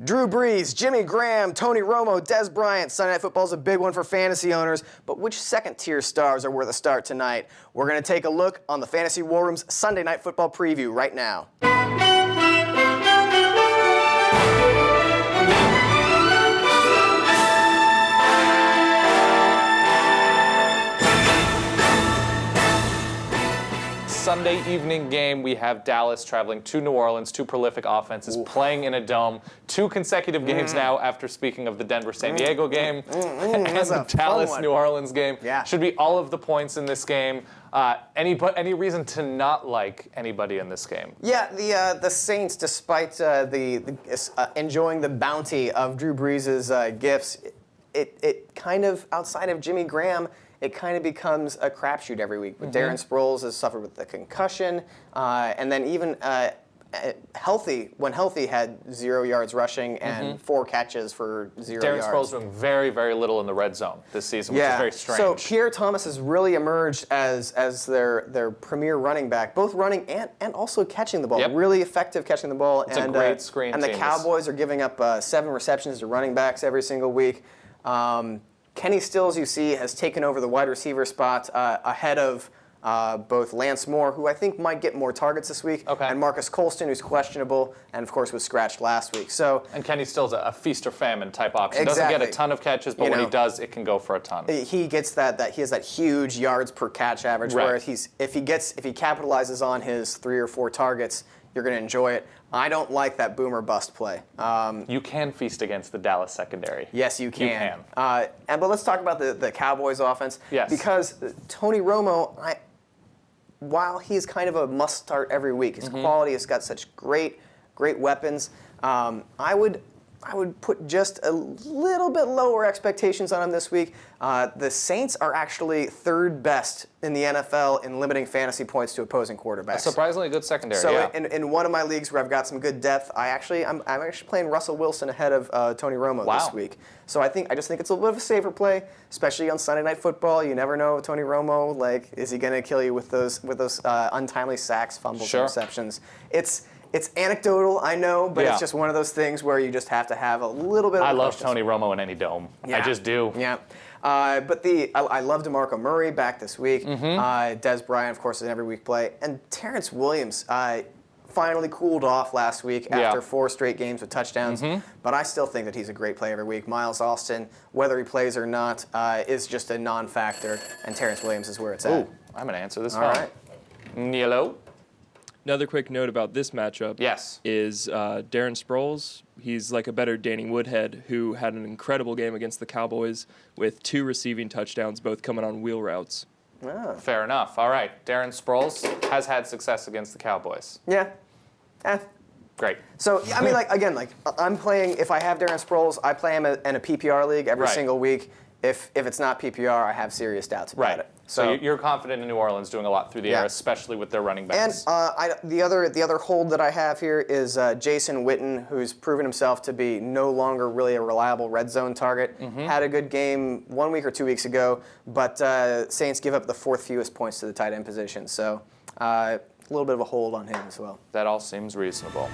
Drew Brees, Jimmy Graham, Tony Romo, Dez Bryant. Sunday Night Football is a big one for fantasy owners, but which second-tier stars are worth a start tonight? We're going to take a look on the Fantasy War Room's Sunday Night Football preview right now. Sunday evening game, we have Dallas traveling to New Orleans, two prolific offenses playing in a dome. Two consecutive games now after speaking of the Denver-San Diego game and the Dallas-New Orleans game. Yeah. Should be all of the points in this game. Any reason to not like anybody in this game? Yeah, the Saints, despite enjoying the bounty of Drew Brees' gifts, it kind of, outside of Jimmy Graham, it kind of becomes a crapshoot every week. But Darren Sproles has suffered with the concussion, and then even when healthy, had 0 yards rushing and 4 catches for 0 yards. Darren Sproles doing very, very little in the red zone this season, which is very strange. So Pierre Thomas has really emerged as their premier running back, both running and also catching the ball. Yep. Really effective catching the ball. It's a great screen And the team. Cowboys are giving up 7 receptions to running backs every single week. Kenny Stills, you see, has taken over the wide receiver spot ahead of both Lance Moore, who I think might get more targets this week, and Marcus Colston, who's questionable, and of course was scratched last week. And Kenny Stills a feast or famine type option. Exactly. Doesn't get a ton of catches, but when he does, it can go for a ton. He gets he has that huge yards per catch average, where if he capitalizes on his 3 or 4 targets, you're going to enjoy it. I don't like that boomer bust play. You can feast against the Dallas secondary. Yes, you can. You can. But let's talk about the Cowboys offense. Yes. Because Tony Romo, while he's kind of a must start every week, his quality has got such great weapons. I would put just a little bit lower expectations on him this week. The Saints are actually 3rd best in the NFL in limiting fantasy points to opposing quarterbacks. A surprisingly good secondary. So in one of my leagues where I've got some good depth, I'm actually playing Russell Wilson ahead of Tony Romo this week. So I just think it's a little bit of a safer play, especially on Sunday Night Football. You never know, Tony Romo, is he going to kill you with those untimely sacks, fumbles, and receptions? It's anecdotal, I know, but it's just one of those things where you just have to have a little bit of I love Tony Romo in any dome. Yeah. I just do. Yeah. But I love DeMarco Murray back this week. Dez Bryant, of course, is an every week play. And Terrence Williams finally cooled off last week after 4 straight games with touchdowns. But I still think that he's a great play every week. Miles Austin, whether he plays or not, is just a non-factor. And Terrence Williams is where it's at. I'm going to answer this All right. Yellow. Another quick note about this matchup is Darren Sproles. He's like a better Danny Woodhead, who had an incredible game against the Cowboys with 2 receiving touchdowns, both coming on wheel routes. Oh. Fair enough. All right. Darren Sproles has had success against the Cowboys. Yeah. Great. So, I mean, I'm playing, if I have Darren Sproles, I play him in a PPR league every single week. If it's not PPR, I have serious doubts about it. So you're confident in New Orleans doing a lot through the air, especially with their running backs. And the other hold that I have here is Jason Witten, who's proven himself to be no longer really a reliable red zone target. Had a good game 1 week or 2 weeks ago, but Saints give up the 4th fewest points to the tight end position. So a little bit of a hold on him as well. That all seems reasonable.